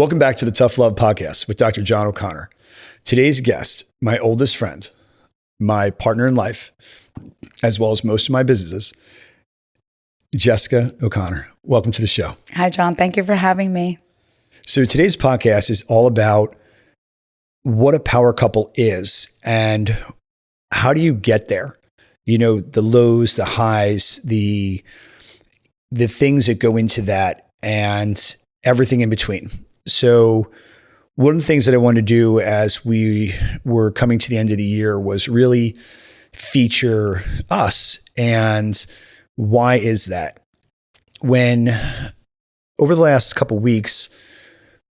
Welcome back to the Tough Love Podcast with Dr. John O'Connor. Today's guest, my oldest friend, my partner in life, as well as most of my businesses, Jessica O'Connor. Welcome to the show. Hi, John. Thank you for having me. So today's podcast is all about what a power couple is and how do you get there? You know, the lows, the highs, the things that go into that and everything in between. So one of the things that I wanted to do as we were coming to the end of the year was really feature us. And why is that? When over the last couple of weeks,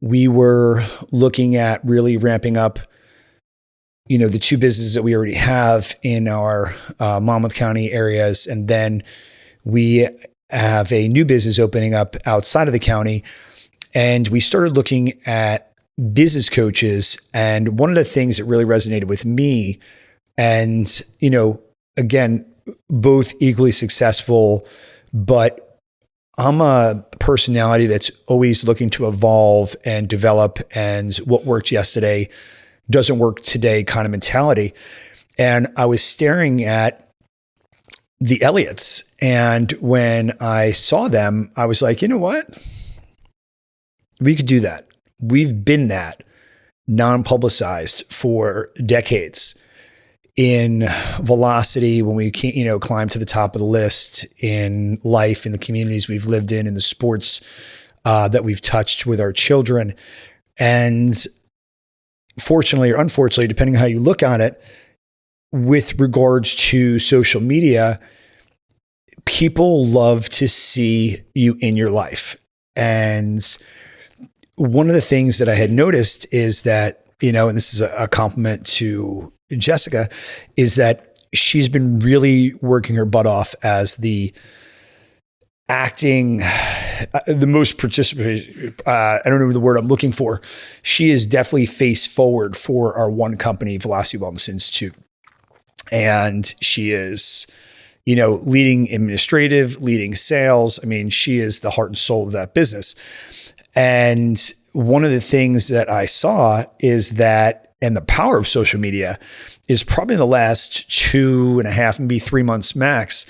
we were looking at really ramping up, you know, the two businesses that we already have in our Monmouth County areas. And then we have a new business opening up outside of the county. And we started looking at business coaches. And one of the things that really resonated with me, and, you know, again, both equally successful, but I'm a personality that's always looking to evolve and develop, and what worked yesterday doesn't work today kind of mentality. And I was staring at the Elliots. And when I saw them, I was like, you know what? We could do that. We've been that non-publicized for decades in velocity when we can't, you know, climb to the top of the list in life, in the communities we've lived in the sports that we've touched with our children. And fortunately or unfortunately, depending on how you look at it, with regards to social media, people love to see you in your life. And one of the things that I had noticed is that, you know, and this is a compliment to Jessica, is that she's been really working her butt off as the acting, the most participatory, I don't know the word I'm looking for. She is definitely face forward for our one company, Velocity Wellness Institute. And she is, you know, leading administrative, leading sales. I mean, she is the heart and soul of that business. And one of the things that I saw is that, and the power of social media is probably in the last 2.5, maybe 3 months max,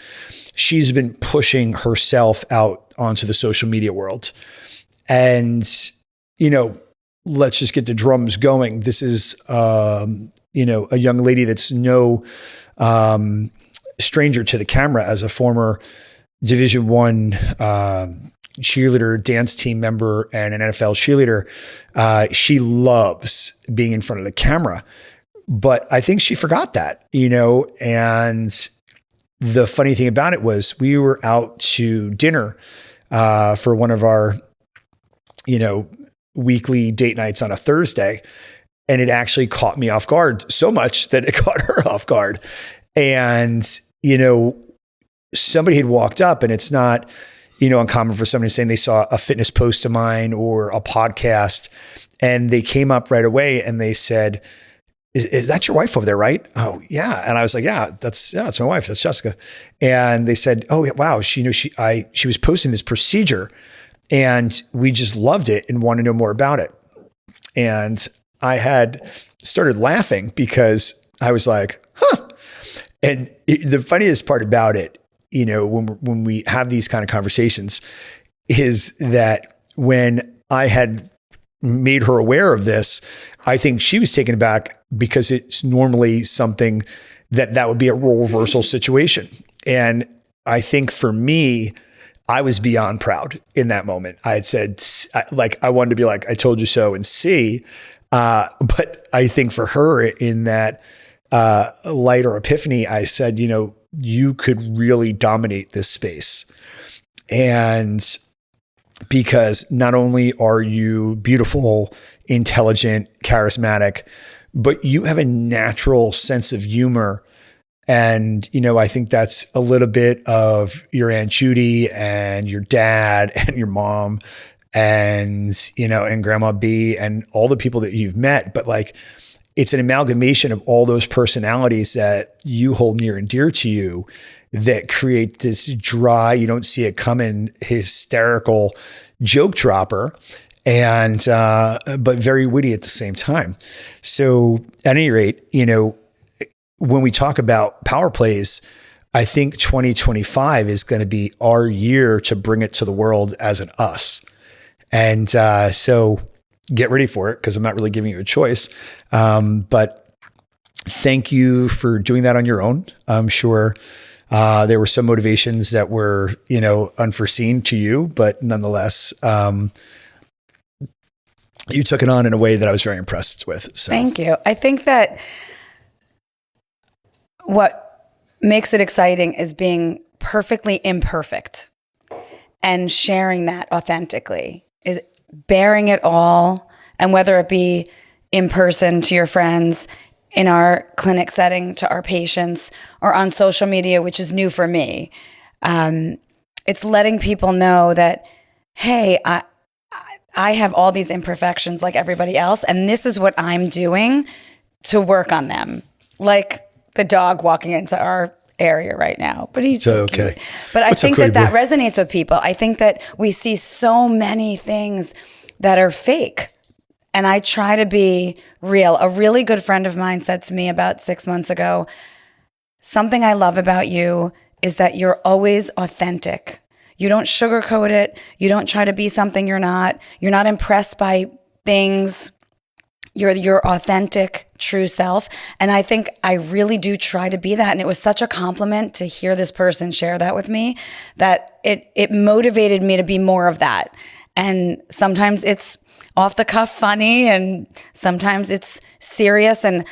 she's been pushing herself out onto the social media world. And, you know, let's just get the drums going. This is, you know, a young lady that's no stranger to the camera as a former Division I cheerleader, dance team member, and an NFL cheerleader. She loves being in front of the camera, but I think she forgot that, you know. And the funny thing about it was we were out to dinner for one of our, you know, weekly date nights on a Thursday. And it actually caught me off guard so much that it caught her off guard. And, you know, somebody had walked up, and it's not, you know, uncommon for somebody saying they saw a fitness post of mine or a podcast, and they came up right away and they said, is that your wife over there, right? Oh yeah. And I was like, that's my wife. That's Jessica. And they said, oh wow. She was posting this procedure and we just loved it and want to know more about it. And I had started laughing because I was like, huh. And the funniest part about it, you know, when we have these kind of conversations, is that when I had made her aware of this, I think she was taken aback because it's normally something that would be a role reversal situation. And I think for me, I was beyond proud in that moment. I had said, like, I wanted to be like, I told you so, and see. But I think for her in that light or epiphany, I said, you know, you could really dominate this space. And because not only are you beautiful, intelligent, charismatic, but you have a natural sense of humor. And, you know, I think that's a little bit of your Aunt Judy and your dad and your mom and, you know, and Grandma B and all the people that you've met. But like, it's an amalgamation of all those personalities that you hold near and dear to you that create this dry, you don't see it coming, hysterical joke dropper. and but very witty at the same time. So at any rate, when we talk about power plays, I think 2025 is going to be our year to bring it to the world as an us. And so get ready for it, because I'm not really giving you a choice. But thank you for doing that on your own. I'm sure there were some motivations that were, unforeseen to you, but nonetheless, you took it on in a way that I was very impressed with. So. Thank you. I think that what makes it exciting is being perfectly imperfect and sharing that authentically, is bearing it all. And whether it be in person to your friends, in our clinic setting to our patients, or on social media, which is new for me, it's letting people know that, hey, I have all these imperfections like everybody else, and this is what I'm doing to work on them. Like the dog walking into our area right now, but he's so okay. Cute. But I think that resonates with people. I think that we see so many things that are fake, and I try to be real. A really good friend of mine said to me about 6 months ago, something I love about you is that you're always authentic. You don't sugarcoat it. You don't try to be something you're not. You're not impressed by things. You're your authentic, true self. And I think I really do try to be that. And it was such a compliment to hear this person share that with me, that it motivated me to be more of that. And sometimes it's off the cuff funny, and sometimes it's serious. And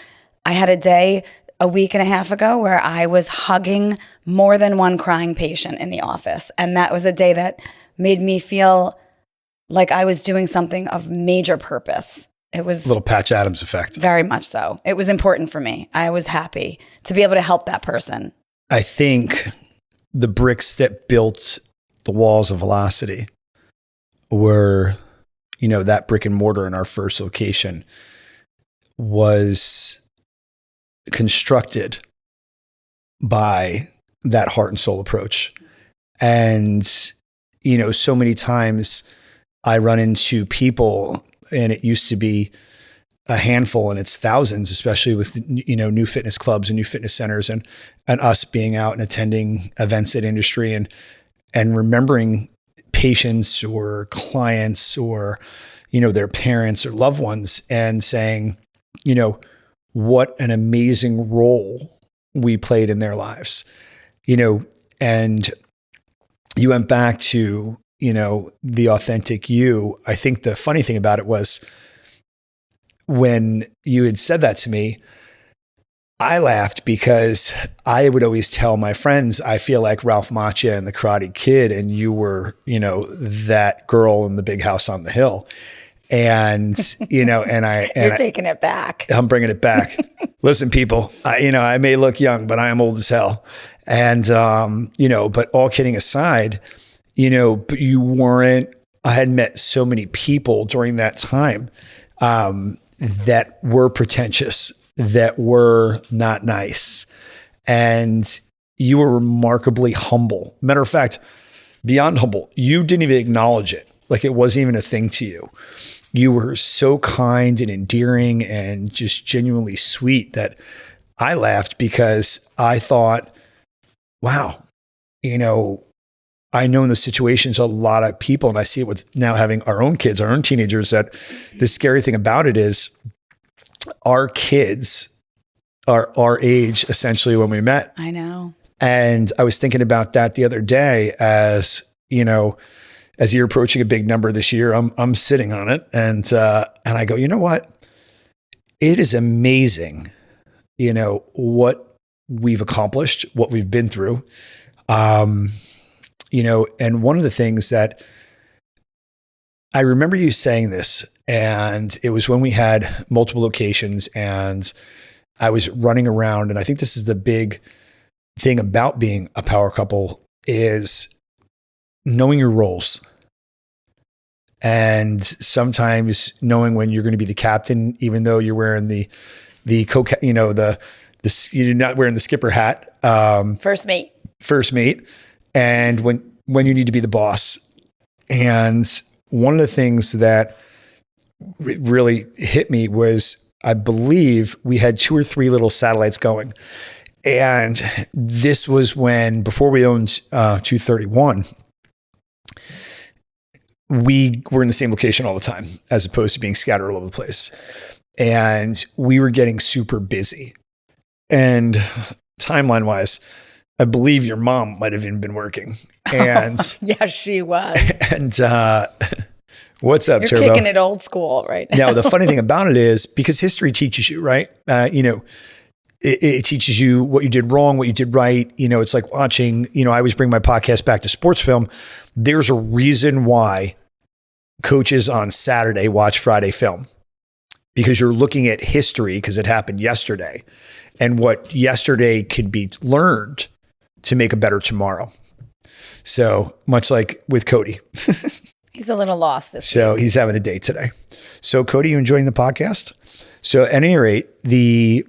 I had a day a week and a half ago where I was hugging more than one crying patient in the office. And that was a day that made me feel like I was doing something of major purpose. It was a little Patch Adams effect. Very much so. It was important for me. I was happy to be able to help that person. I think the bricks that built the walls of Velocity were, that brick and mortar in our first location was constructed by that heart and soul approach. And, so many times I run into people, and it used to be a handful, and it's thousands, especially with, new fitness clubs and new fitness centers, and us being out and attending events at industry, and remembering patients or clients or, their parents or loved ones, and saying, what an amazing role we played in their lives, and you went back to, the authentic you. I think the funny thing about it was when you had said that to me, I laughed because I would always tell my friends, I feel like Ralph Macchia and the Karate Kid, and you were, that girl in the big house on the hill. And, You're taking it back. I'm bringing it back. Listen, people, I may look young, but I am old as hell. And, but all kidding aside, but you weren't, I had met so many people during that time, that were pretentious, that were not nice. And you were remarkably humble. Matter of fact, beyond humble, you didn't even acknowledge it. Like it wasn't even a thing to you. You were so kind and endearing and just genuinely sweet that I laughed, because I thought, wow, I know in those situations, a lot of people, and I see it with now having our own kids, our own teenagers, that the scary thing about it is our kids are our age, essentially, when we met. I know. And I was thinking about that the other day as you're approaching a big number this year, I'm sitting on it, and I go, you know what? It is amazing, what we've accomplished, what we've been through. And one of the things that I remember you saying this, and it was when we had multiple locations and I was running around, and I think this is the big thing about being a power couple, is knowing your roles. And sometimes knowing when you're going to be the captain, even though you're wearing you're not wearing the skipper hat. First mate. And when you need to be the boss. And one of the things that really hit me was, I believe we had 2 or 3 little satellites going. And this was when, before we owned 231, we were in the same location all the time, as opposed to being scattered all over the place. And we were getting super busy. And timeline wise, I believe your mom might have even been working. And yeah, she was. And what's up, You're Turbo? kicking it old school right now. Now, the funny thing about it is, because history teaches you, right? It teaches you what you did wrong, what you did right. It's like watching, I always bring my podcast back to sports film. There's a reason why coaches on Saturday watch Friday film, because you're looking at history, because it happened yesterday, and what yesterday could be learned to make a better tomorrow. So much like with Cody. He's a little lost this So week. he's having a day today. So Cody, you enjoying the podcast? So at any rate, the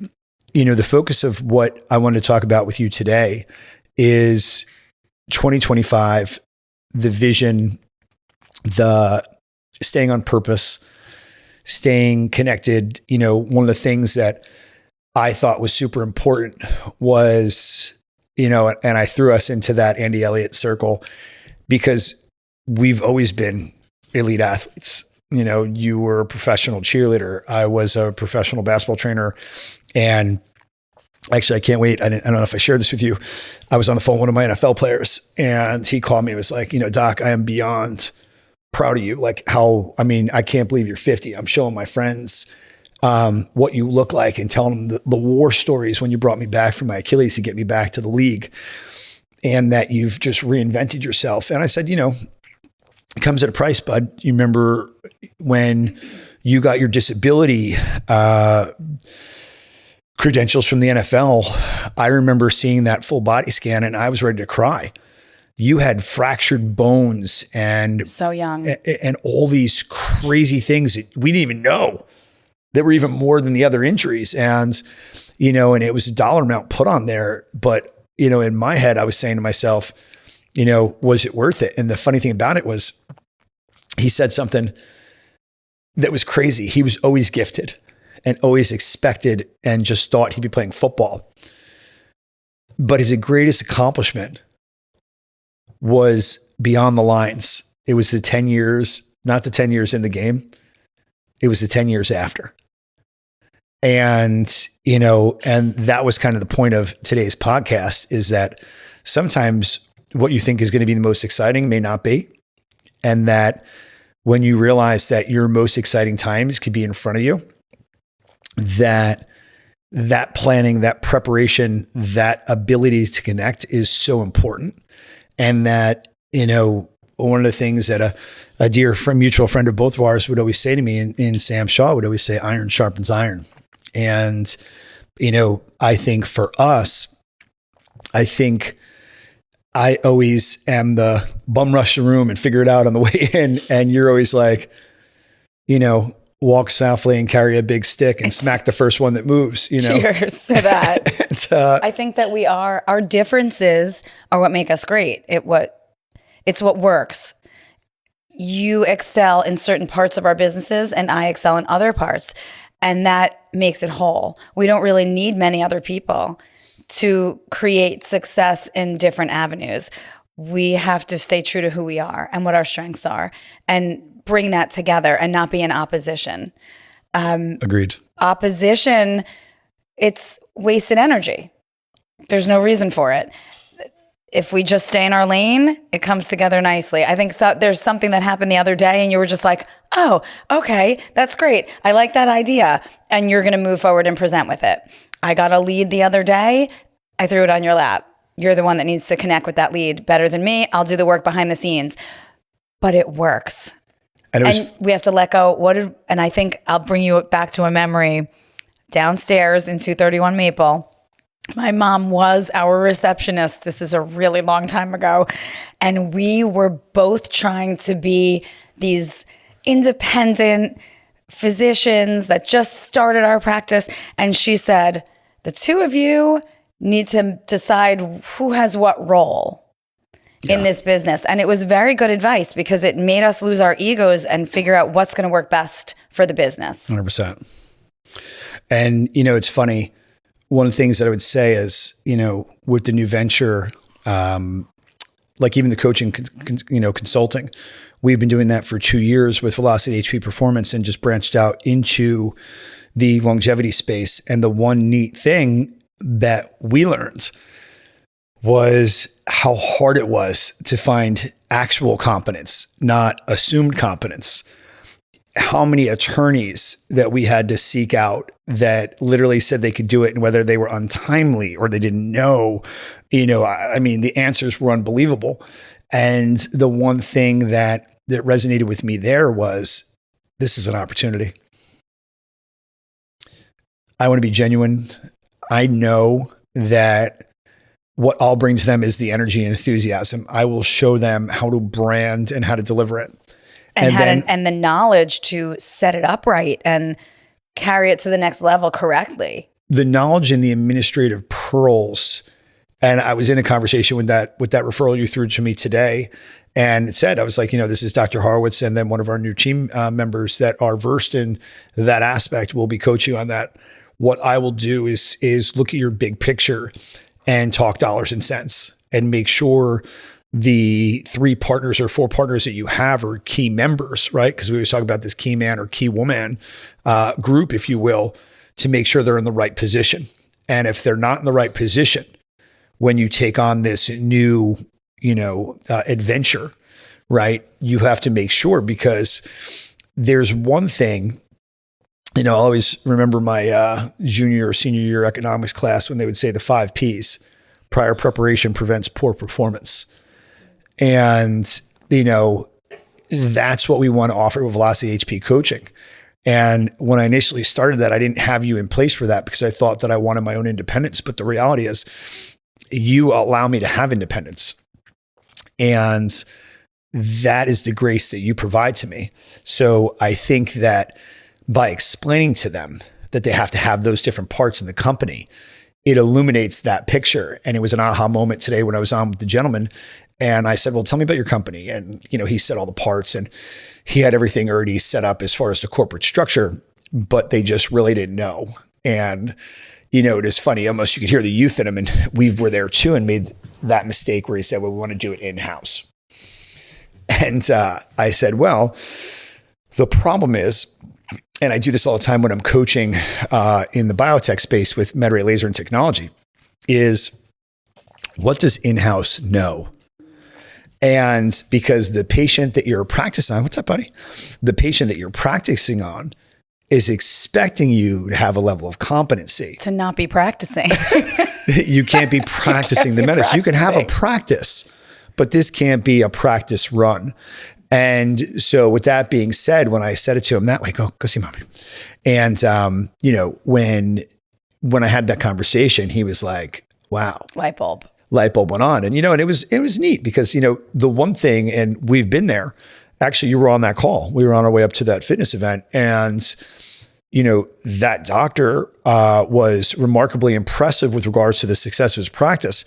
focus of what I wanted to talk about with you today is 2025, the vision, the staying on purpose, staying connected. One of the things that I thought was super important was, and I threw us into that Andy Elliott circle, because we've always been elite athletes. You were a professional cheerleader. I was a professional basketball trainer. And actually, I can't wait. I don't know if I shared this with you. I was on the phone with one of my NFL players, and he called me and was like, Doc, I am beyond proud of you. Like I can't believe you're 50. I'm showing my friends what you look like and telling them the war stories when you brought me back from my Achilles to get me back to the league, and that you've just reinvented yourself. And I said, it comes at a price, bud. You remember when you got your disability credentials from the NFL? I remember seeing that full body scan and I was ready to cry. You had fractured bones and So young. And all these crazy things that we didn't even know that were even more than the other injuries. And, and it was a dollar amount put on there. But, in my head, I was saying to myself, was it worth it? And the funny thing about it was, he said something that was crazy. He was always gifted and always expected and just thought he'd be playing football. But his greatest accomplishment was beyond the lines. It was the 10 years, not the 10 years in the game. It was the 10 years after. And, and that was kind of the point of today's podcast, is that sometimes what you think is going to be the most exciting may not be. And that when you realize that your most exciting times could be in front of you, that planning, that preparation, that ability to connect is so important. And that, one of the things that a dear friend, mutual friend of both of ours would always say to me, and Sam Shaw would always say, iron sharpens iron. And, I think for us, I always am the bum rush the room and figure it out on the way in. And you're always like, walk softly and carry a big stick and smack the first one that moves, Cheers to that. And, I think that our differences are what make us great. It's what works. You excel in certain parts of our businesses and I excel in other parts. And that makes it whole. We don't really need many other people to create success in different avenues. We have to stay true to who we are and what our strengths are and bring that together and not be in opposition. Agreed. Opposition, it's wasted energy. There's no reason for it. If we just stay in our lane, it comes together nicely. I think there's something that happened the other day and you were just like, oh, okay, that's great. I like that idea. And you're going to move forward and present with it. I got a lead the other day. I threw it on your lap. You're the one that needs to connect with that lead better than me. I'll do the work behind the scenes. But it works. And we have to let go. And I think I'll bring you back to a memory. Downstairs in 231 Maple, my mom was our receptionist. This is a really long time ago. And we were both trying to be these independent physicians that just started our practice. And she said, the two of you need to decide who has what role. in this business. And it was very good advice because it made us lose our egos and figure out what's going to work best for the business. 100%. And, it's funny. One of the things that I would say is, with the new venture, like even the coaching, consulting, we've been doing that for 2 years with Velocity HP Performance and just branched out into the longevity space. And the one neat thing that we learned was how hard it was to find actual competence, not assumed competence. How many attorneys that we had to seek out that literally said they could do it, and whether they were untimely or they didn't know, the answers were unbelievable. And the one thing that resonated with me there was, this is an opportunity. I want to be genuine. I know that what I'll bring to them is the energy and enthusiasm. I will show them how to brand and how to deliver it. And the knowledge to set it up right and carry it to the next level correctly. The knowledge and the administrative pearls. And I was in a conversation with that referral you threw to me today. And it said, I was like, this is Dr. Horowitz, and then one of our new team members that are versed in that aspect will be coaching on that. What I will do is look at your big picture and talk dollars and cents and make sure the 3 partners or 4 partners that you have are key members, right? Because we always talk about this key man or key woman group, if you will, to make sure they're in the right position. And if they're not in the right position, when you take on this new, adventure, right? You have to make sure, because there's one thing, I'll always remember my junior or senior year economics class when they would say the 5 Ps: prior preparation prevents poor performance. And, that's what we want to offer with Velocity HP coaching. And when I initially started that, I didn't have you in place for that because I thought that I wanted my own independence. But the reality is, you allow me to have independence. And that is the grace that you provide to me. So I think that by explaining to them that they have to have those different parts in the company, it illuminates that picture. And it was an aha moment today when I was on with the gentleman. And I said, well, tell me about your company. And, he said all the parts, and he had everything already set up as far as the corporate structure, but they just really didn't know. And, it is funny, almost you could hear the youth in him. And we were there too and made that mistake where he said, well, we want to do it in-house. And I said, well, the problem is, and I do this all the time when I'm coaching in the biotech space with MedRay Laser and Technology, is what does in-house know? And because the patient that you're practicing on, what's up, buddy? The patient that you're practicing on is expecting you to have a level of competency. To not be practicing. You can't be practicing the medicine. You can have a practice, but this can't be a practice run. And so with that being said, when I said it to him that way, go see mommy. And, when I had that conversation, he was like, wow. Light bulb went on. And, and it was neat because, the one thing, and we've been there, actually you were on that call. We were on our way up to that fitness event, and, that doctor was remarkably impressive with regards to the success of his practice,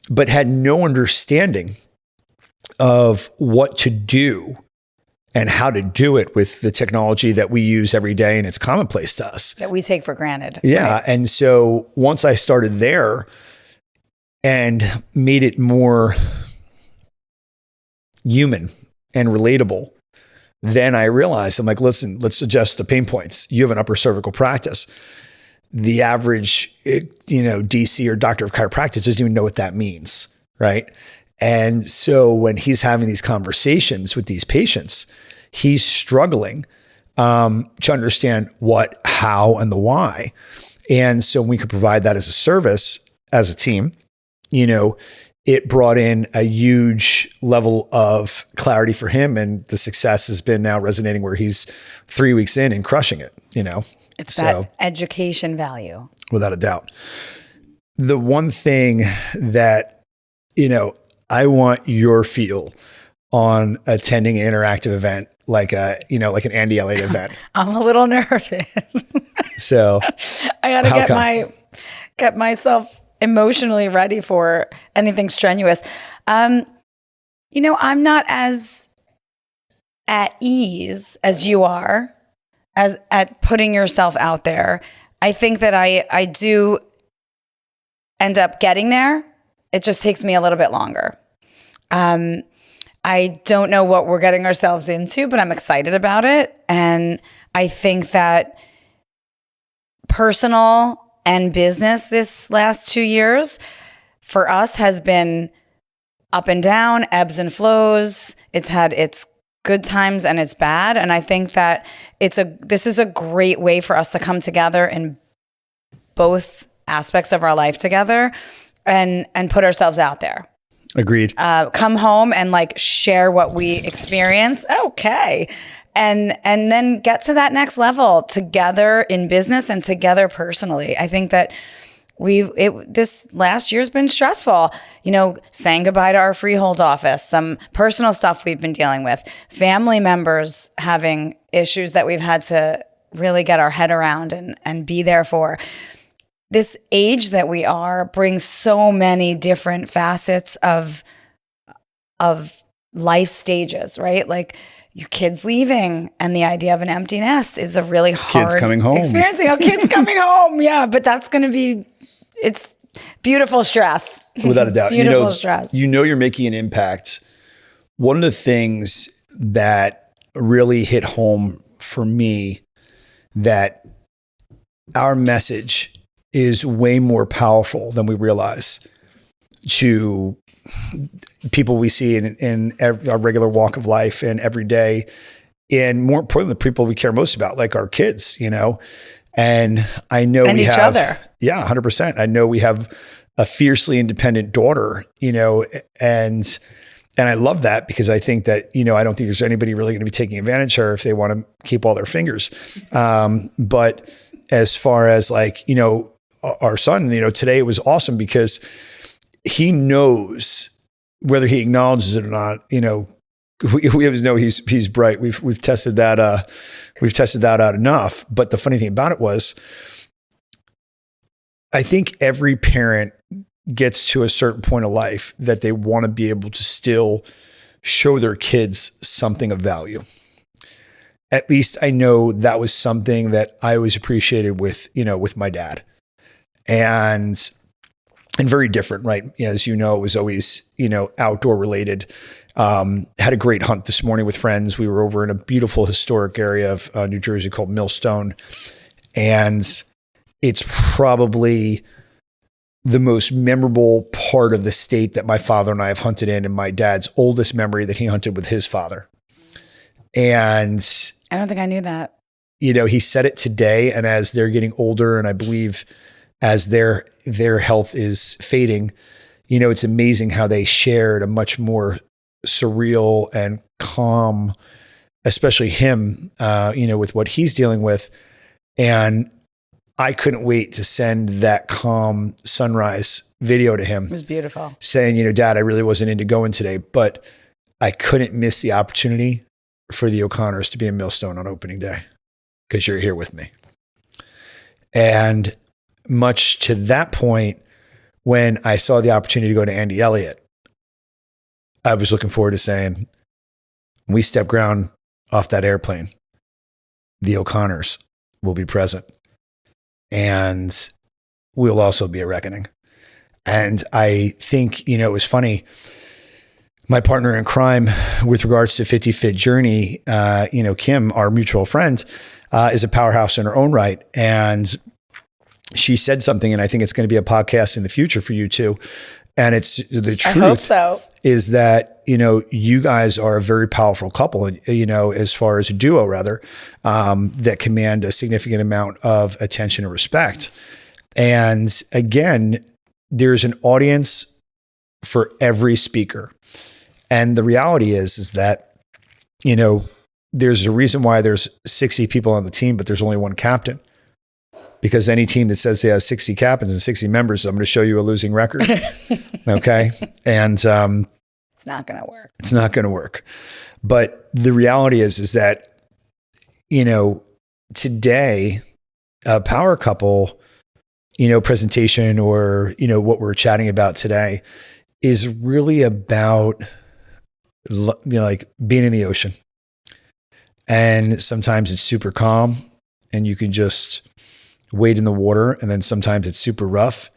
but had no understanding of what to do and how to do it with the technology that we use every day and it's commonplace to us. That we take for granted. Yeah. Right? And so once I started there and made it more human and relatable, then I realized, I'm like, listen, let's adjust the pain points. You have an upper cervical practice. The average, DC or doctor of chiropractic doesn't even know what that means, right? And so when he's having these conversations with these patients, he's struggling to understand what, how, and the why. And so we could provide that as a service, as a team, it brought in a huge level of clarity for him. And the success has been now resonating where he's 3 weeks in and crushing it, It's that education value. Without a doubt. The one thing that, I want your feel on attending an interactive event, like like an Andy Elliott event. I'm a little nervous. So I got to get myself emotionally ready for anything strenuous. I'm not as at ease as you are as at putting yourself out there. I think that I do end up getting there. It just takes me a little bit longer. I don't know what we're getting ourselves into, but I'm excited about it. And I think that personal and business this last 2 years for us has been up and down, ebbs and flows. It's had its good times and it's bad. And I think that this is a great way for us to come together in both aspects of our life together and put ourselves out there. Agreed. Come home and like share what we experience. Okay. And then get to that next level together in business and together personally. I think that this last year's been stressful, saying goodbye to our freehold office, some personal stuff we've been dealing with, family members having issues that we've had to really get our head around and be there for. This age that we are brings so many different facets of life stages, right? Like your kids leaving and the idea of an empty nest is a really hard Kids coming home. experiencing. Kids coming home. Yeah, but that's going to be, it's beautiful stress. Without a doubt. Beautiful stress. You're making an impact. One of the things that really hit home for me, that our message is way more powerful than we realize to people we see in our regular walk of life and every day. And more importantly, the people we care most about, like our kids, and I know and we each have, other. Yeah, 100%. I know we have a fiercely independent daughter, and I love that because I think that, I don't think there's anybody really going to be taking advantage of her if they want to keep all their fingers. But as far as our son, today it was awesome because he knows, whether he acknowledges it or not, we always know he's bright. We've tested that out enough. But the funny thing about it was, I think every parent gets to a certain point of life that they want to be able to still show their kids something of value. At least I know that was something that I always appreciated with my dad. And very different, right? As it was always, outdoor related. Had a great hunt this morning with friends. We were over in a beautiful historic area of New Jersey called Millstone. And it's probably the most memorable part of the state that my father and I have hunted in, and my dad's oldest memory that he hunted with his father. And I don't think I knew that. He said it today, and as they're getting older, and I believe as their health is fading, it's amazing how they shared a much more surreal and calm, especially him, with what he's dealing with. And I couldn't wait to send that calm sunrise video to him. It was beautiful. Saying, Dad, I really wasn't into going today, but I couldn't miss the opportunity for the O'Connors to be in Millstone on opening day because you're here with me. And much to that point, when I saw the opportunity to go to Andy Elliott, I was looking forward to saying, when we step ground off that airplane, the O'Connors will be present. And we'll also be a reckoning. And I think, it was funny. My partner in crime with regards to 50 Fit Journey, Kim, our mutual friend, is a powerhouse in her own right. And she said something, and I think it's going to be a podcast in the future for you too. And it's the truth. I hope so. Is that, you guys are a very powerful couple, as far as a duo rather, that command a significant amount of attention and respect. And again, there's an audience for every speaker. And the reality is that, there's a reason why there's 60 people on the team, but there's only one captain. Because any team that says they have 60 captains and 60 members, I'm going to show you a losing record. Okay. And it's not going to work. It's not going to work. But the reality is that, today, a power couple, presentation or, what we're chatting about today is really about like being in the ocean. And sometimes it's super calm and you can just wade in the water. And then sometimes it's super rough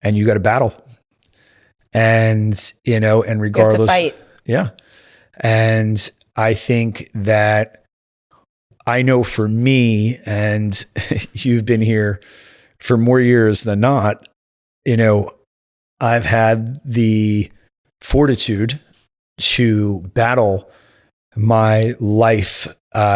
and you got to battle. And, and You have to regardless, fight. yeah. And I think that I know for me, and you've been here for more years than not, I've had the fortitude to battle my life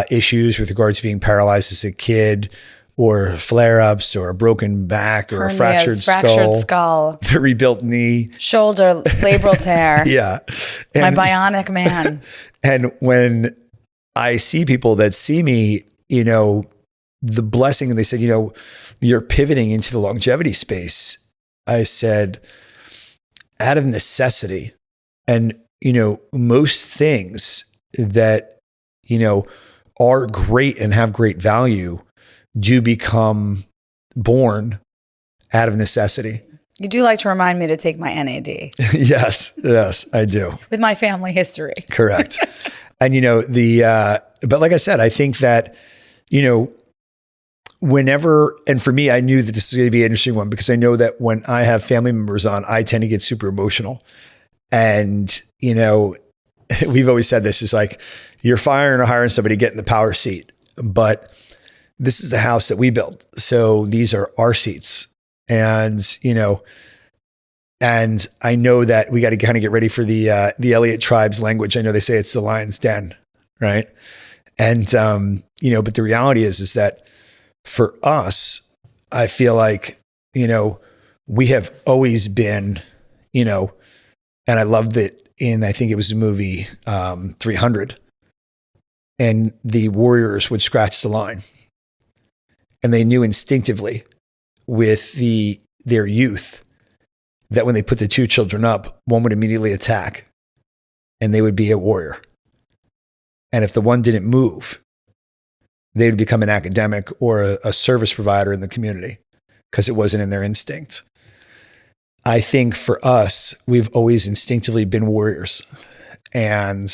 issues with regard to being paralyzed as a kid, or flare-ups, or a broken back, or a Hernias, fractured skull, the rebuilt knee, shoulder, labral tear. yeah, My bionic man. And when I see people that see me, the blessing, and they said, you're pivoting into the longevity space. I said, out of necessity. And, most things that, are great and have great value do become born out of necessity. You do like to remind me to take my NAD. Yes, I do. With my family history. Correct. And, but like I said, I think that, whenever, and for me, I knew that this is going to be an interesting one, because I know that when I have family members on, I tend to get super emotional. And, we've always said this is like, you're firing or hiring somebody to get in the power seat, but this is the house that we built. So these are our seats. And, and I know that we got to kind of get ready for the Elliott tribe's language. I know they say it's the lion's den, right? And, but the reality is that for us, I feel like, we have always been, and I loved it I think it was the movie 300, and the warriors would scratch the line, and they knew instinctively with their youth that when they put the two children up, one would immediately attack and they would be a warrior. And if the one didn't move, they would become an academic or a service provider in the community, because it wasn't in their instinct. I think for us, we've always instinctively been warriors. And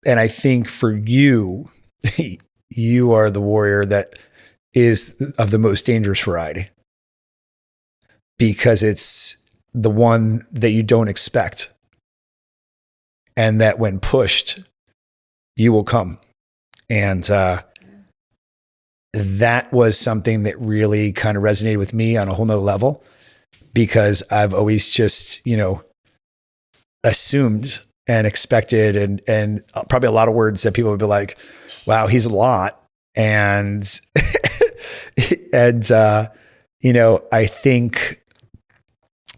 I think for you, you are the warrior that is of the most dangerous variety, because it's the one that you don't expect. And that when pushed, you will come. And that was something that really kind of resonated with me on a whole nother level, because I've always just, assumed and expected, and probably a lot of words that people would be like, wow, he's a lot. And, I think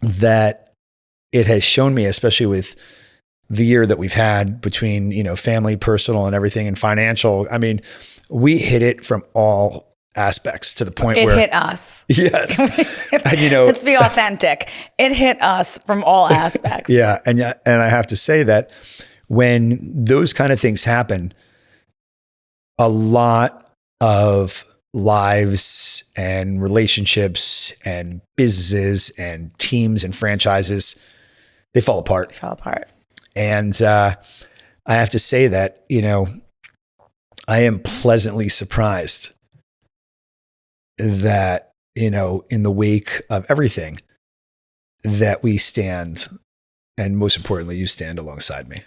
that it has shown me, especially with the year that we've had between, family, personal, and everything, and financial. I mean, we hit it from all aspects to the point where it hit us. Yes. And, let's be authentic. It hit us from all aspects. Yeah. And I have to say that when those kind of things happen, a lot of lives and relationships and businesses and teams and franchises, they fall apart. And I have to say that, I am pleasantly surprised that, in the wake of everything, that we stand, and most importantly, you stand alongside me.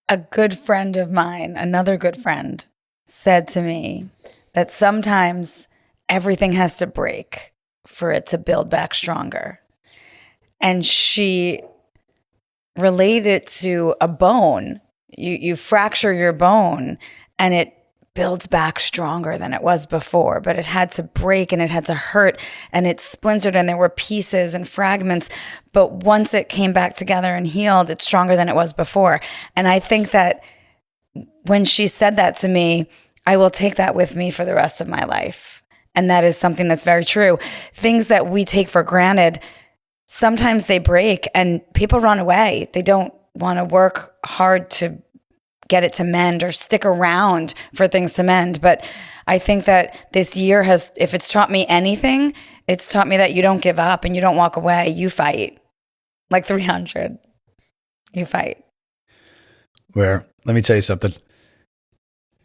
A good friend of mine, another good friend, said to me that sometimes everything has to break for it to build back stronger. And she related it to a bone. You fracture your bone and it builds back stronger than it was before, but it had to break and it had to hurt and it splintered and there were pieces and fragments. But once it came back together and healed, it's stronger than it was before. And I think that when she said that to me, I will take that with me for the rest of my life. And that is something that's very true. Things that we take for granted, sometimes they break and people run away. They don't want to work hard to get it to mend or stick around for things to mend. But I think that this year has, if it's taught me anything, it's taught me that you don't give up and you don't walk away. You fight like 300. You fight. Where, let me tell you something.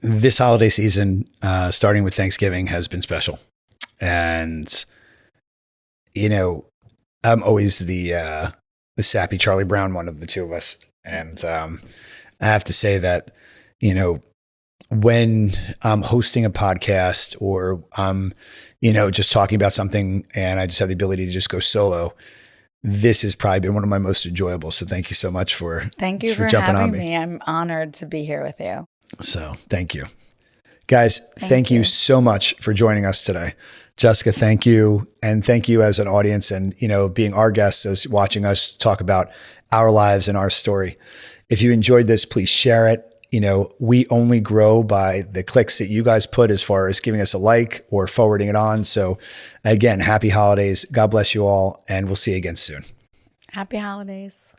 This holiday season, starting with Thanksgiving, has been special. And, you know, I'm always the sappy Charlie Brown one of the two of us. And I have to say that, you know, when I'm hosting a podcast or I'm, just talking about something and I just have the ability to just go solo, this has probably been one of my most enjoyable. So thank you so much Thank you for jumping on having me. I'm honored to be here with you. So thank you. Guys, thank you you so much for joining us today. Jessica, thank you. And thank you as an audience and, being our guests as watching us talk about our lives and our story. If you enjoyed this, please share it. We only grow by the clicks that you guys put as far as giving us a like or forwarding it on. So again, happy holidays. God bless you all. And we'll see you again soon. Happy holidays.